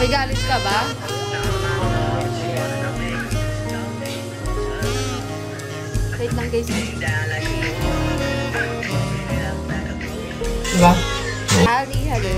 May galit ka ba? Wait lang guys. Diba? Ali, hello.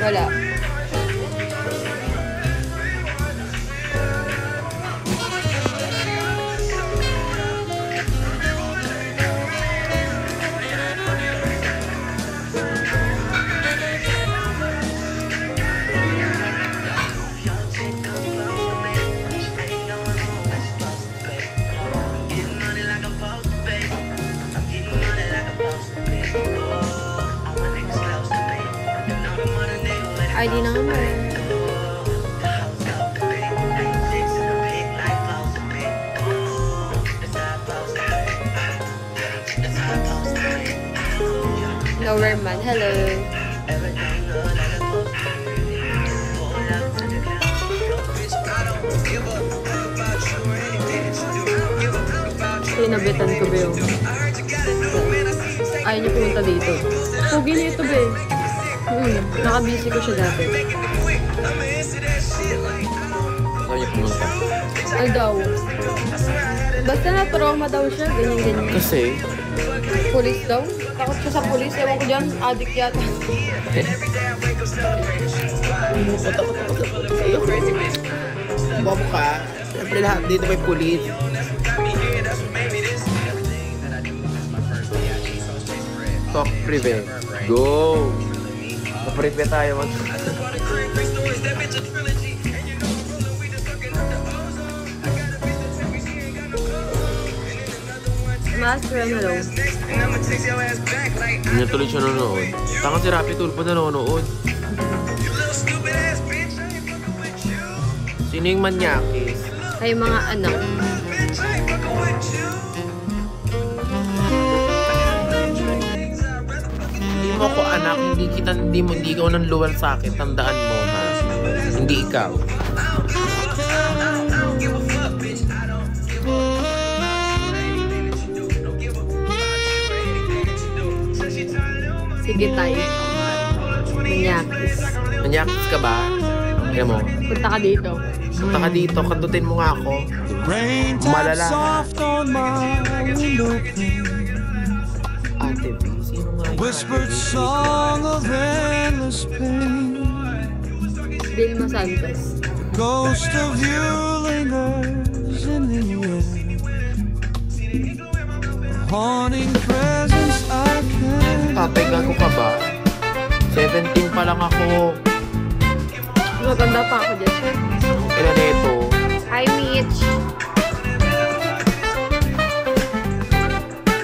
Wala. ID number. Lower man, hello. Pinabitan ko ba yung ayaw niyo pumunta dito. Pugi na ito ba eh. Naka-busy ko siya dati. Saan niya pumunta? Ay daw. Basta na-trauma daw siya, ganyan-ganyan. Kasi? Pulis daw? Takot siya sa pulis. Ewan ko dyan, addict yata. Bobo ka. Siyempre lahat dito may pulis. Talk prevent. Go! Napripe tayo mag... Master, hello. Hindi tuloy siya nanonood. Tanga si Rapi Tulpo nanonood. Sino yung manyakis? Ay, mga anak. Hindi mo ko anak, hindi ikaw nang luwal sa akin. Tandaan mo ha. Hindi ikaw. Sige tayo. Manyakis. Manyakis ka ba? Kaya mo? Punta ka dito. Punta ka dito, kandutin mo nga ako. Malala ha. Ate B, sino nga yung Whispered song of endless pain. Vilma Santos. Ghost of you lingers in the air. Haunting presence I can't. Tatay, gago ka ba? 17 pa lang ako. Matanda pa ako dyan. Ilan na ito? Hi, Mitch.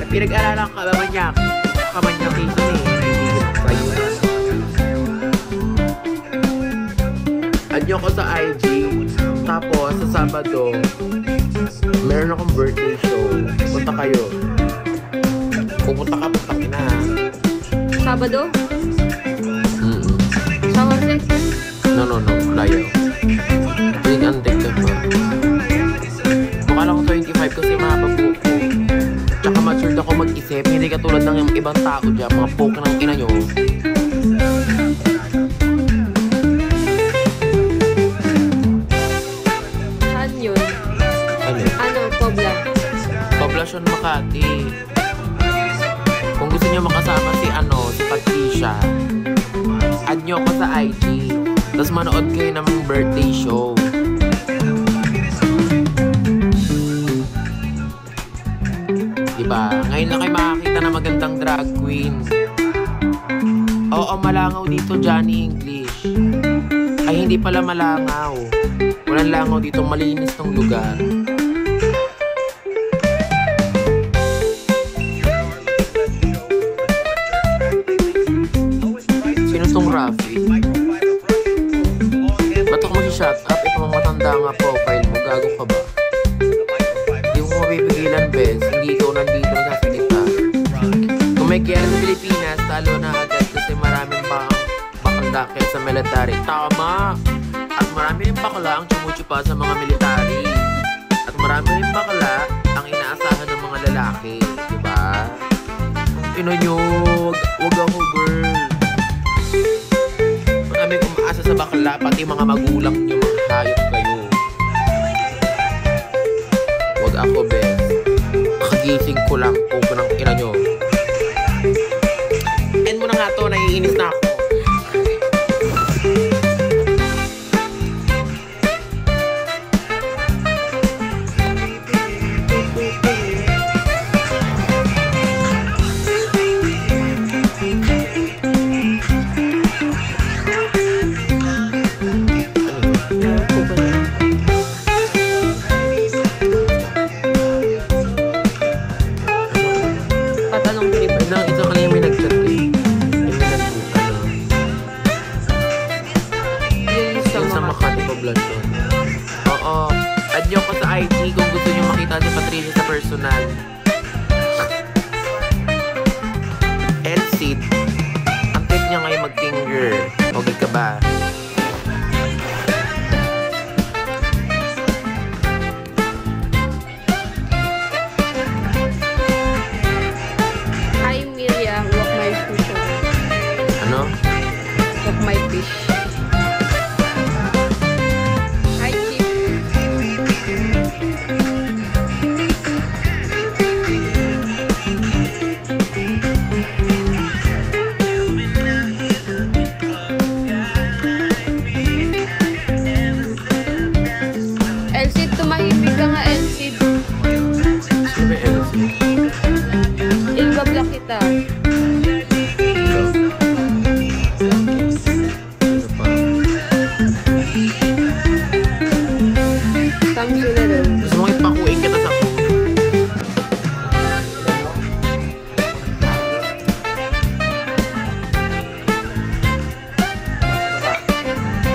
Pinag-aralan ka ba manyak? Kamanyakis eh. Sa'yo. Anyo ko sa IG. Tapos sa Sabado, meron akong birthday show. Punta kayo. Pupunta ka, punta ka na. Sabado? Sa Jose? No. Layo. Piling antik ka ba? Mukha lang ako 25 kasi mapabuko. Tsaka matured ako mag-isip. Hindi katulad ng ibang tao dyan. Mga poke ng ina nyo. Saan yun? Ano? Ano, Pobla? Poblacion Makati. Kung gusto niyo makasama si Patricia, add nyo ako sa IG. Tapos manood kayo ng birthday show. Diba? Ngayon na kayo makakita na magandang drag queen. Oo, malangaw dito, Johnny English. Ay, hindi pala malangaw. Walang langaw dito, malinis tong lugar. Sino tong Rafi? Ba't ako mag-shut up? Ito mga matanda nga profile mo. Gago ka ba? Hindi mo mapipigilan, Bez. Hindi ikaw nandito nagsasalita. Kung may kaya sa Pilipinas, talo na agad kasi maraming bakla sa military. Tama! At marami rin bakla ang chumuchupa sa mga military. At marami rin bakla ang inaasahan ng mga lalaki. Diba? Ino nyo, wag ako girl. Marami umaasa sa bakla, pati mga magulang nyo, mga hayop kayo. Wag ako, Bes. Kagising ko lang kung ng ina nyo. End mo na nga to, naiinis na ako. Oo, add nyo ko sa IG kung gusto nyo makita si Patricia sa personal. Elsit, ang trip niya ngayon mag-finger. Okay ka ba? Hi, Miriam. Walk my fish. Ano? Walk my fish. Hi, Chip. Elsid, tumahimik ka nga, Elsid. Sino ba Elsit? Ilbabla kita. Ano pa? Samsung na rin. Gusto mong ipakuin kita sa phone.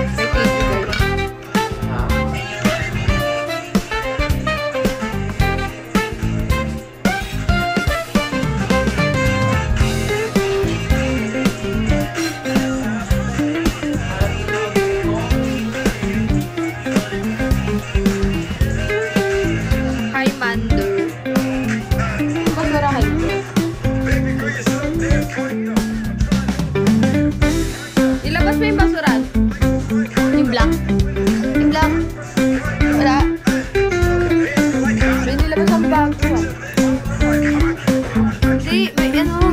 May physical. Ha? Hi, Mander. Masarahan ko. Ilabas mo yung basuran. Yung black. Yung black. Wala. May nilabas ang bago. Hindi, may ano.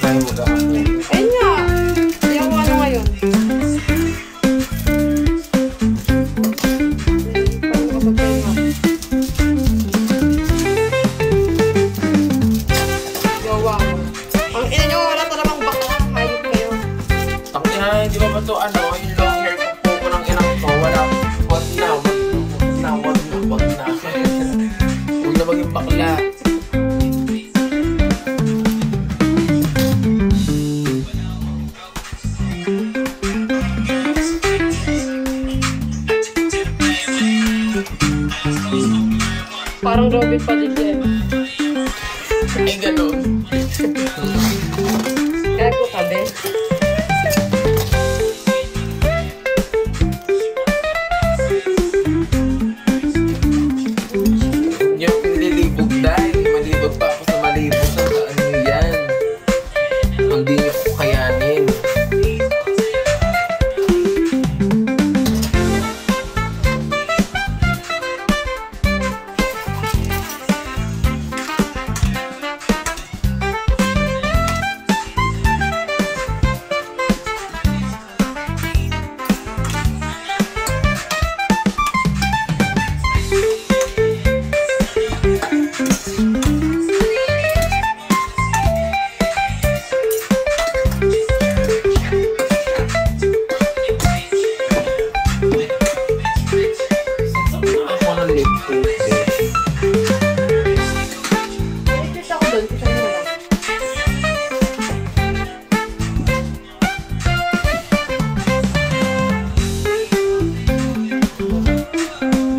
tayo mag-aapon. Ayun nga. Hindi ako ano ngayon. Paano ka magpahinga? Gawa ko. Ang ina nyo, wala talagang bakla. Hayop kayo. Takina, di ba ba ito ano, yung long hair ko ng inang ko, wala, wag na. Huwag na maging bakla. Parang Robin pa din yan. Ay, ganun. Kaya ko tabi. Yung nililibog dahil malibog pa ako sa malibog sa ano yan. Hindi niyo ko kayanin. Ako ng lip ko. Nakikita ko doon. Kita nyo lang.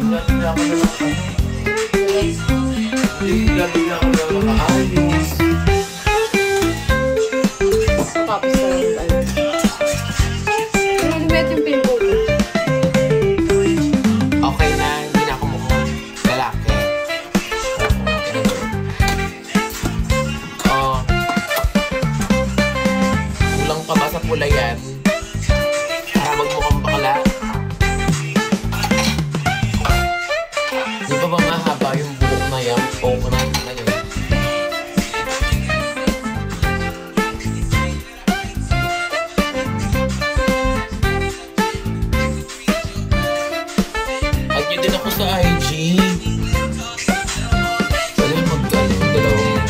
Bigla-bigla ako na Bigla-bigla ako na makaayos. Tapos na lang tayo. Pero lumet yung pimple ko. Okay na, hindi na ako mukhang lalaki. Oh. Kulang pa ba sa pula yan? Para magmukhang bakla? Di ba ba mahaba yung buhok na yan? O na yun. At yun din ako sa IG. Pwede mag-ano, dalawang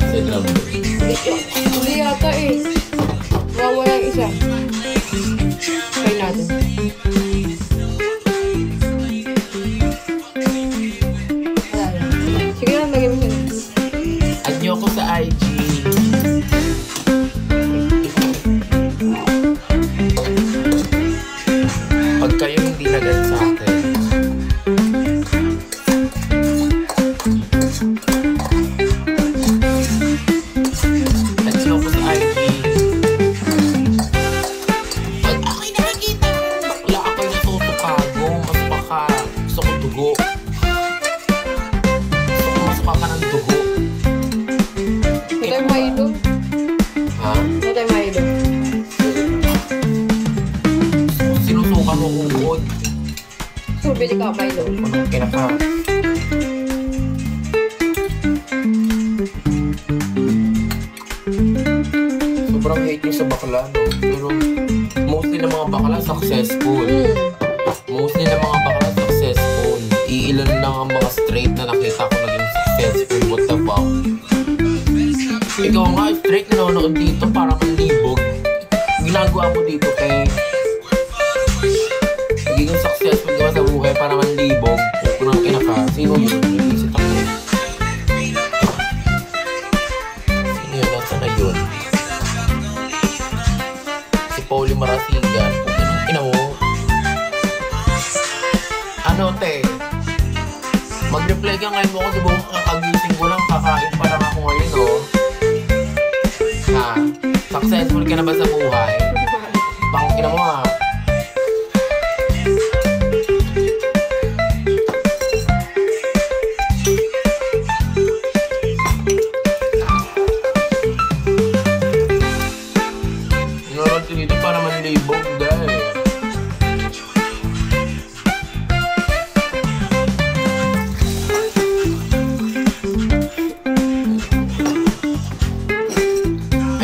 sa number. Hindi yata eh. Wawala yung isa. Try natin. Wala na. Sige lang, lagay mo siya. Add nyo ako sa IG. Pag kayo hindi nag-add sa akin. Add nyo ako sa IG. Pag ako'y nakikita, bakla ako'y natutukago. Mas baka gusto ko dugo. Gusto ko masuka ka ng dugo. Hindi tayo mailo. Ha? Hindi tayo mailo. Sinusuka mo uod. So, bili ka mailo. Kinaka. Sobrang hate niyo sa bakla, no? Pero mostly ng mga bakla successful. Mostly ng mga bakla successful. Iilan lang ang mga straight na nakita ko naging successful. What the fuck? Ikaw nga, straight na nanonood dito para manlibog. Ginagawa mo dito, nagiging successful ka ba sa buhay para manlibog? Kung nang kinaka, sino yun? Iisip ako. Sino yun? Nasa na yun? Si Paulie Marasigan. Ina mo? Ano, te? Mag-reply ka ngayon mo ako sa buong kakagising ko lang. Kakain pa lang ako ngayon, oh. Ha? Successful ka na ba sa buhay? Pangkina mo, ha? Nanonood dito para manlibog dahil.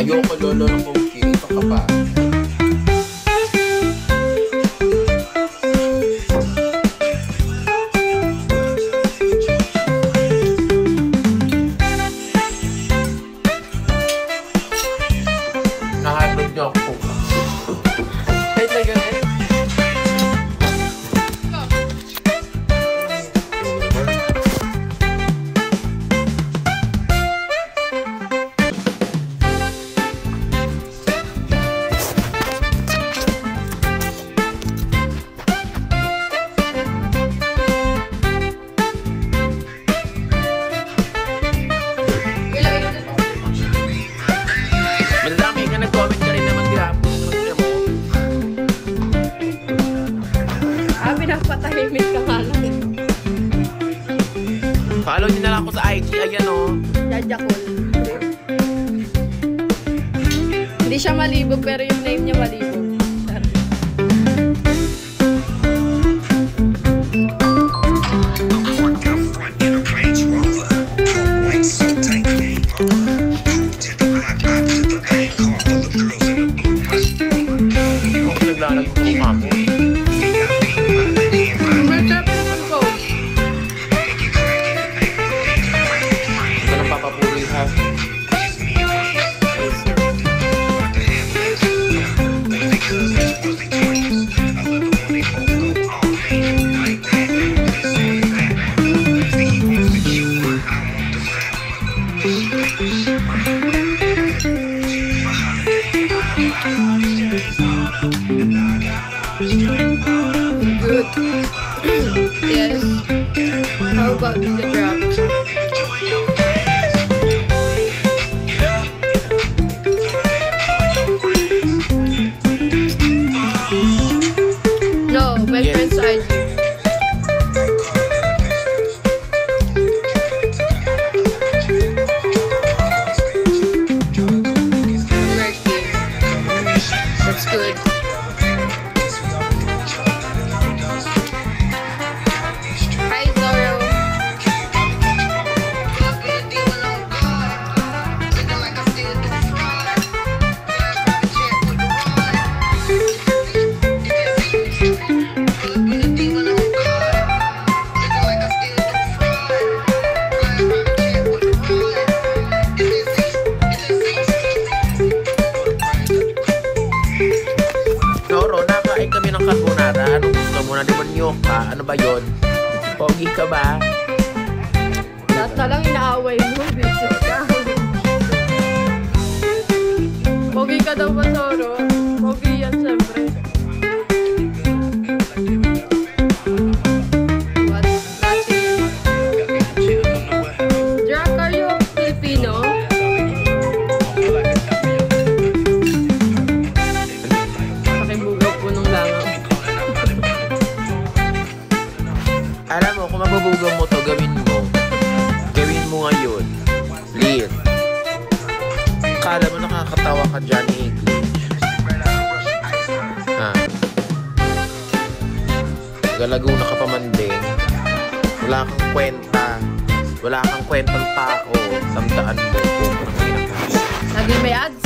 Ayoko lolo ng monkey. Ito ka pa. Nakahalod niyo ako. Kahit na ganun. Madami ka nag-comment ka rin naman grabe. Pinapatahimik ka nga lang. Follow niyo na lang ako sa IG. Ayan o. Jajakol. Hindi siya malibog pero yung name niya malibog. Ako naglalag ko mukha mo. Ito nang papapuri ha. Good. Yes. How about the drop? No, my Yes. friend's IG. That's good. Hi, Zoro. Noro, nakain kami ng carbonara. Anong gusto mo na? Demonyo ka? Ano ba yon? Pogi ka ba? Lahat na lang inaaway mo. Bitches ka. Pogi ka daw ba, Zoro? Pogi yan, siyempre. What? Nothing. Jack, are you Filipino? Pakibugaw po nung langaw. Alam mo, kung mabubugaw mo to, gawin mo. Gawin mo ngayon. Lean. Kala mo nakakatawa ka dyan ni English. Ha? Galaguna ka pa man din. Wala kang kwenta. Wala kang kwentang tao. Tandaan mo kung ano. Lagi may ads.